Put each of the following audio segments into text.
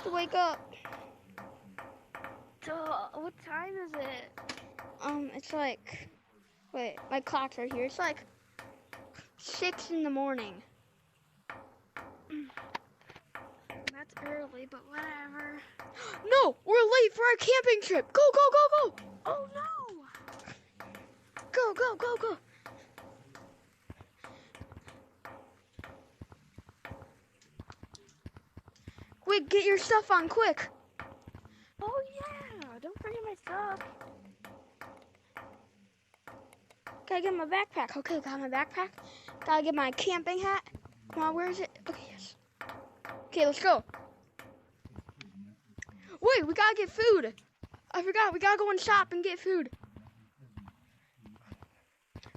to wake up. Duh, what time is it? It's like, wait, my clock's right here. It's like 6 in the morning. That's early, but whatever. No, we're late for our camping trip. Go, go, go, go. Oh no! Go, go, go, go. Wait, get your stuff on quick. Oh yeah! Don't forget my stuff. Gotta get my backpack. Okay, got my backpack. Gotta get my camping hat. Come on, where is it? Okay, yes. Okay, let's go. Wait, we gotta get food. I forgot, we gotta go and shop and get food.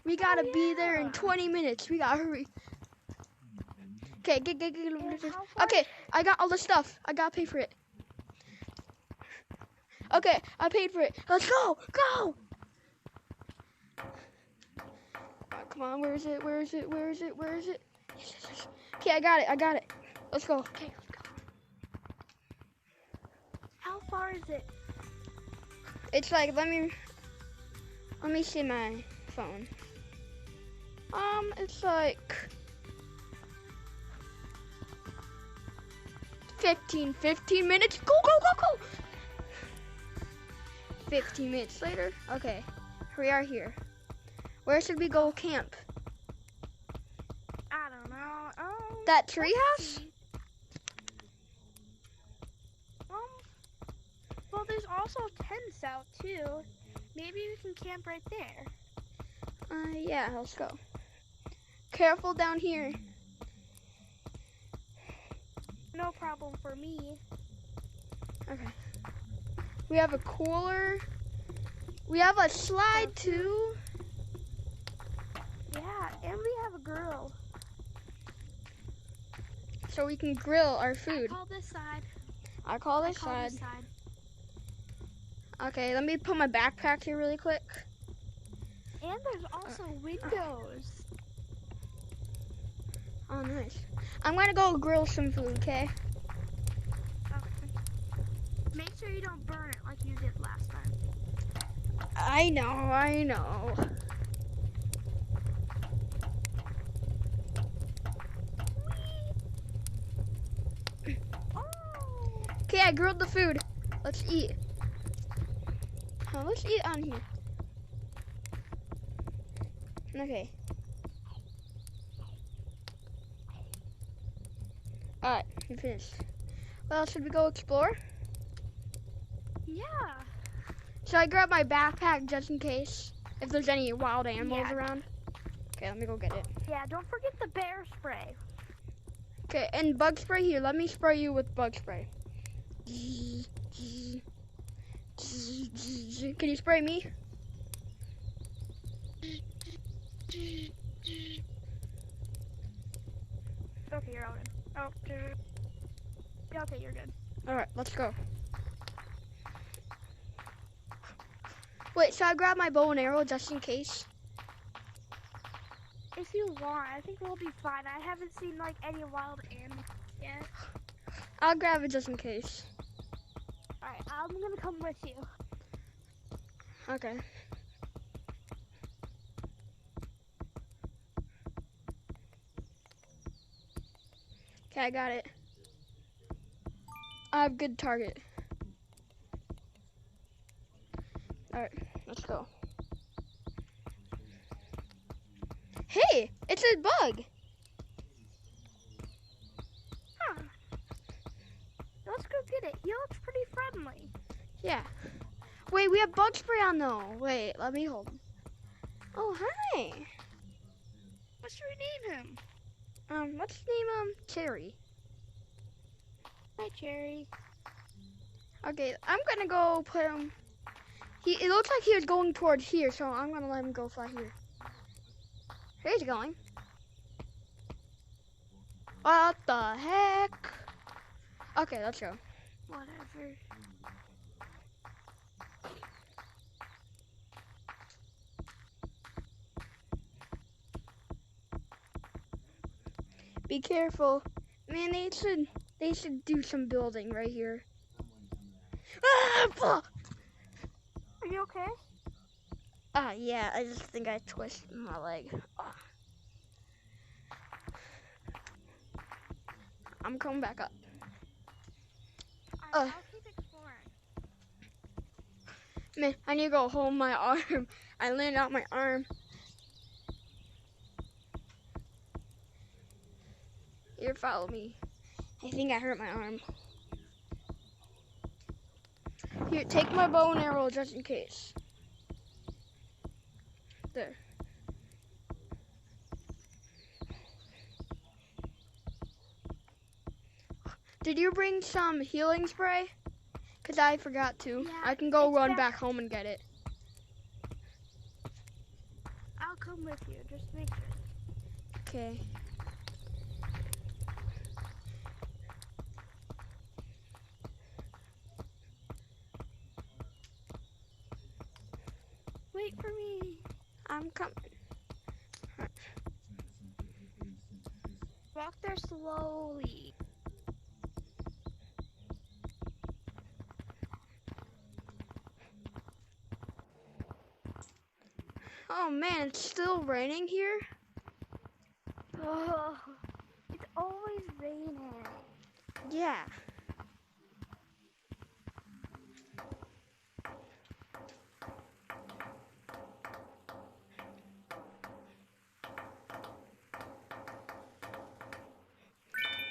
We gotta be there in 20 minutes. We gotta hurry. Okay, get. Okay, I got all the stuff. I gotta pay for it. Okay, I paid for it. Let's go, go. Come on, where is it? Where is it? Where is it? Where is it? Yes, yes, yes. Okay, I got it. I got it. Let's go. Okay, let's go. How far is it? It's like, let me see my phone. It's like 15 minutes. Go, go, go, go. 15 minutes later. Okay, we are here. Where should we go camp? I don't know. That treehouse? Well, there's also tents out too. Maybe we can camp right there. Yeah, let's go. Careful down here. No problem for me. Okay. We have a cooler. We have a slide too. Yeah, and we have a grill. So we can grill our food. I call this side. I call this side. Okay, let me put my backpack here really quick. And there's also windows. Oh, nice. I'm gonna go grill some food, okay? Okay. Make sure you don't burn it like you did last time. I know. Okay, I grilled the food. Let's eat. Let's eat on here. Okay. Alright, we finished. Well, should we go explore? Yeah. Should I grab my backpack just in case? If there's any wild animals around? Okay, let me go get it. Yeah, don't forget the bear spray. Okay, and bug spray here. Let me spray you with bug spray. Can you spray me? Okay, you're all good. Oh, okay, you're good. Alright, let's go. Wait, should I grab my bow and arrow just in case? If you want, I think we'll be fine. I haven't seen like any wild animals yet. I'll grab it just in case. Alright, I'm gonna come with you. Okay. Okay, I got it. I have good target. Alright, let's go. Hey, it's a bug. Huh. Let's go get it. He looks pretty friendly. Yeah. Wait, we have bug spray on though. Wait, let me hold him. Oh, hi. What should we name him? Let's name him Cherry. Hi, Cherry. Okay, I'm gonna go put him. It looks like he was going towards here, so I'm gonna let him go fly here. Here's going. What the heck? Okay, let's go. Whatever. Be careful. Man, they should They should do some building right here. Ah, Are you okay? yeah, I just think I twisted my leg. I'm coming back up. Alright, I'll keep exploring. Man, I need to go hold my arm. I landed on my arm. Here, follow me. I think I hurt my arm. Here, take my bow and arrow just in case. There. Did you bring some healing spray? Because I forgot to. Yeah, I can go it's run back home and get it. I'll come with you, just make sure. Okay. Wait for me. I'm coming. Walk there slowly. Oh man, it's still raining here? Oh, it's always raining. Yeah.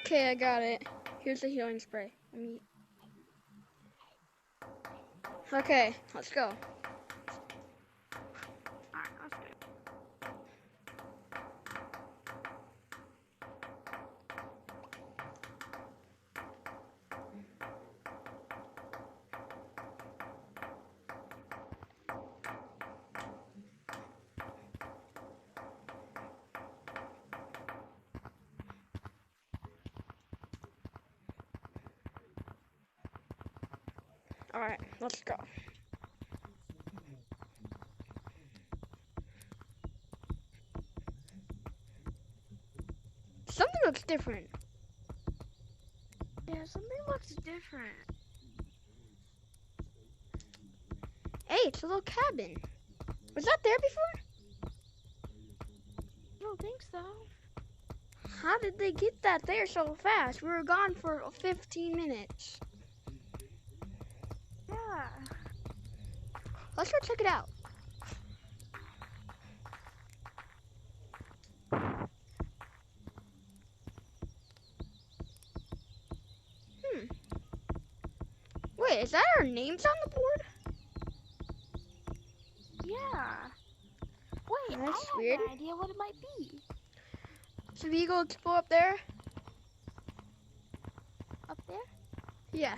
Okay, I got it. Here's the healing spray. Okay, let's go. Alright, let's go. Alright, let's go. Something looks different. Yeah, something looks different. Hey, it's a little cabin. Was that there before? I don't think so. How did they get that there so fast? We were gone for 15 minutes. Yeah. Let's go check it out. Wait, is that our names on the board? Yeah. Wait, That's I weird. have an idea what it might be. Should we go explore up there? Up there? Yeah.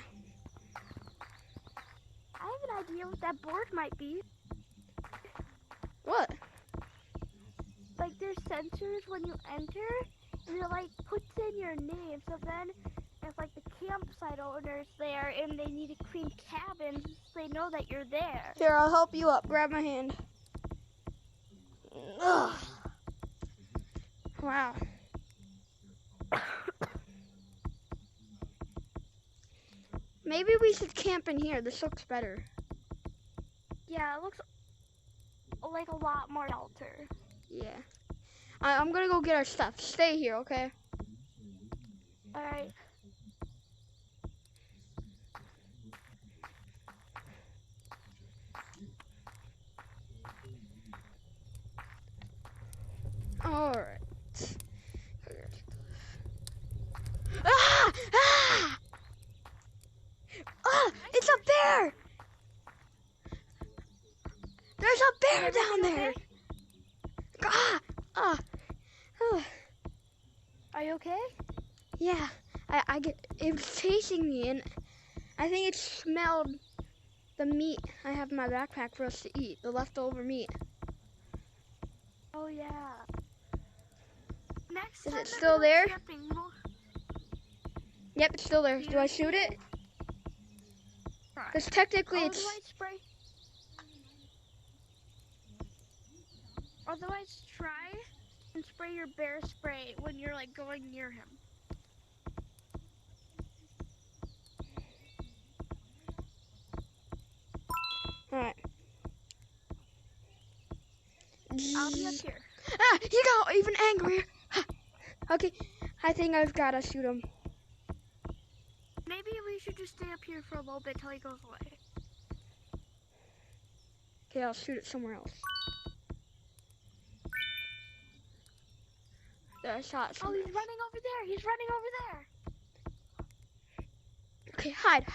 I have an idea what that board might be. What? Like, there's sensors when you enter, and it, like, puts in your name. So then, if, like, the campsite owner's there and they need to clean cabins, they know that you're there. Here, I'll help you up. Grab my hand. Ugh. Wow. Maybe we should camp in here. This looks better. Yeah, it looks like a lot more shelter. Yeah. I'm gonna go get our stuff. Stay here, okay? Alright. Alright. Ah! Ah! Ah! It's a bear! There's a bear down there! Ah! Ah! Oh. Are you okay? Yeah, it was chasing me, and I think it smelled the meat I have in my backpack for us to eat, the leftover meat. Oh, yeah. Next Is time it that still we go there? camping, Yep, it's still there. Do I shoot it? Because technically it's... Otherwise, try and spray your bear spray when you're, like, going near him. up here. Ah, he got even angrier. Okay, I think I've got to shoot him. Maybe we should just stay up here for a little bit till he goes away. Okay, I'll shoot it somewhere else. There, I shot it Oh, somewhere he's else. running over there. He's running over there. Okay, hide.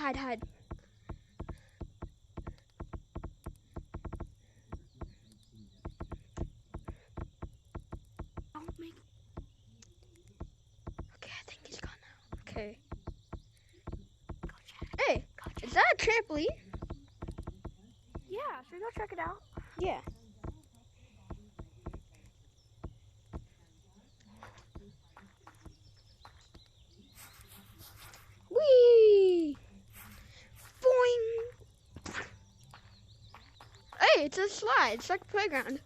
Don't make. Okay, I think he's gone now. Okay. Go check. Hey, Go check. is that a trampoline? Yeah, should we go check it out? Yeah. Whee! Boing! Hey, it's a slide. It's like a playground.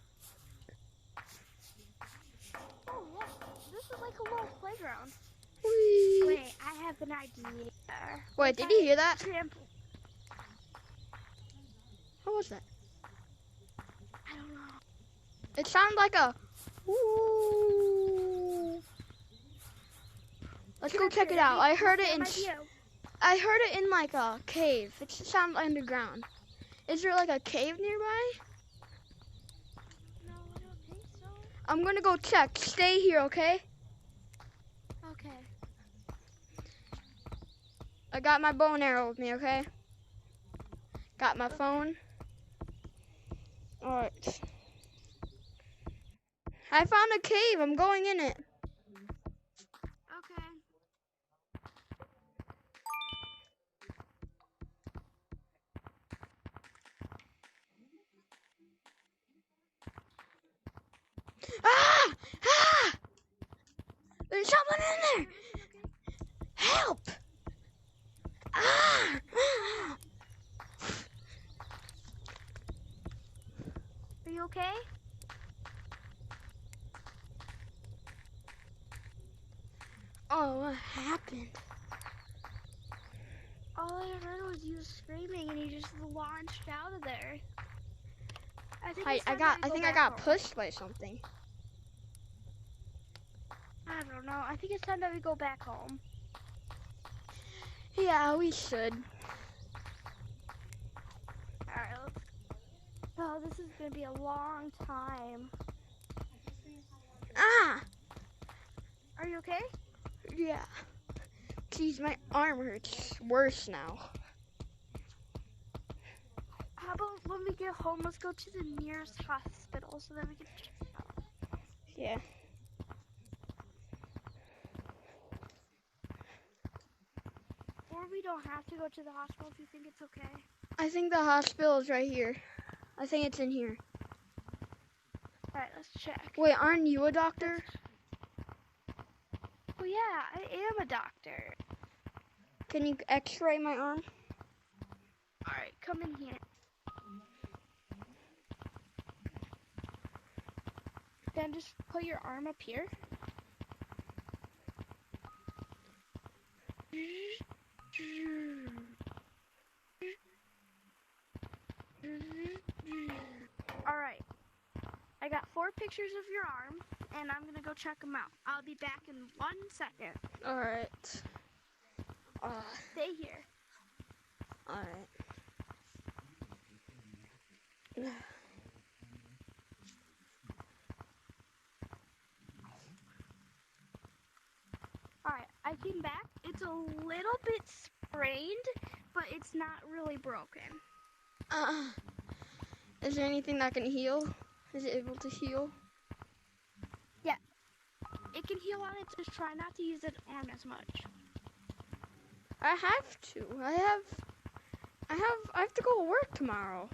Oh, yeah. This is like a little playground. Whee! Wait, I have an idea. Wait, did you hear that? What was that? I don't know. It sounded like a ooh. Let's go check it out. I heard it in like a cave. It sounded underground. Is there like a cave nearby? No, I don't think so. I'm gonna go check. Stay here, okay? Okay. I got my bow and arrow with me, okay? Got my phone. Alright. I found a cave. I'm going in it. Okay. Ah! Ah! There's someone in there! Help! Ah! Ah! Are you okay? Oh, what happened? All I heard was you screaming and you just launched out of there. I think I think I got pushed by something. I don't know. I think it's time that we go back home. Yeah, we should. Alright, let's. Oh, this is gonna be a long time. Ah! Are you okay? Yeah. Jeez, my arm hurts worse now. How about when we get home, let's go to the nearest hospital so that we can check it out. Yeah. Or we don't have to go to the hospital if you think it's okay. I think the hospital is right here. I think it's in here. Alright, let's check. Wait, aren't you a doctor? Well, yeah, I am a doctor. Can you x-ray my arm? Alright, come in here. Then just put your arm up here. Alright. I got 4 pictures of your arm, and I'm gonna go check them out. I'll be back in 1 second. Alright. Stay here. Alright. Alright, I came back. It's a little bit sprained, but it's not really broken. Is there anything that can heal? Is it able to heal? It can heal on it, just try not to use it arm as much. I have to. I have to go to work tomorrow.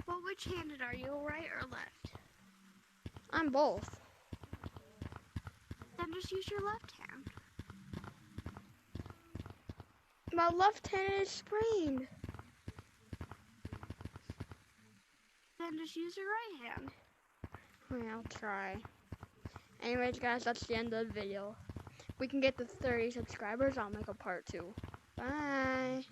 Well, which-handed are you, right or left? I'm both. Then just use your left hand. My left hand is sprained. Then just use your right hand. Okay, I'll try. Anyways, guys, that's the end of the video. If we can get to 30 subscribers, I'll make a part 2. Bye.